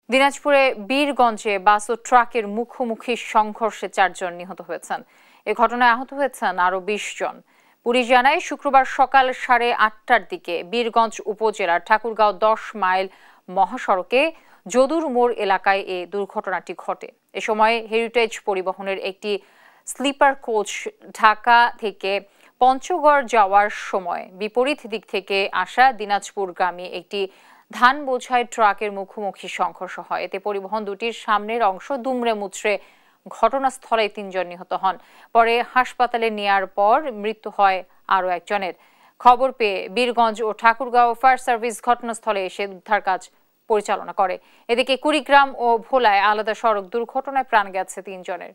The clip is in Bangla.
দিনাজপুরে বীরগঞ্জে বাস ও ট্রাকের মুখোমুখি সংঘর্ষে 4 জন নিহত হয়েছেন। এ ঘটনায় আহত হয়েছেন আরো 20 জন। পুলিশ জানায়, শুক্রবার সকাল 8:30টার দিকে বীরগঞ্জ উপজেলার ঠাকুরগাঁও 10 মাইল মহাসড়কে যদুর মোড় এলাকায় এ দুর্ঘটনাটি ঘটে। এ সময় হেরিটেজ পরিবহনের একটি স্লিপার কোচ ঢাকা থেকে পঞ্চগড় যাওয়ার সময় বিপরীত দিক থেকে আসা দিনাজপুরগামী একটি ধান বোঝাই ট্রাকের মুখোমুখি সংঘর্ষ হয়। এতে পরিবহন দুটির সামনের অংশ দুমড়ে মুচড়ে ঘটনাস্থলে 3 জন নিহত হন। পরে হাসপাতালে নেয়ার পর মৃত্যু হয় আরও একজনের। খবর পেয়ে বীরগঞ্জ ও ঠাকুরগাঁও ফায়ার সার্ভিস ঘটনাস্থলে এসে উদ্ধার কাজ পরিচালনা করে। এদিকে কুড়িগ্রাম ও ভোলায় আলাদা সড়ক দুর্ঘটনায় প্রাণ গেছে 3 জনের।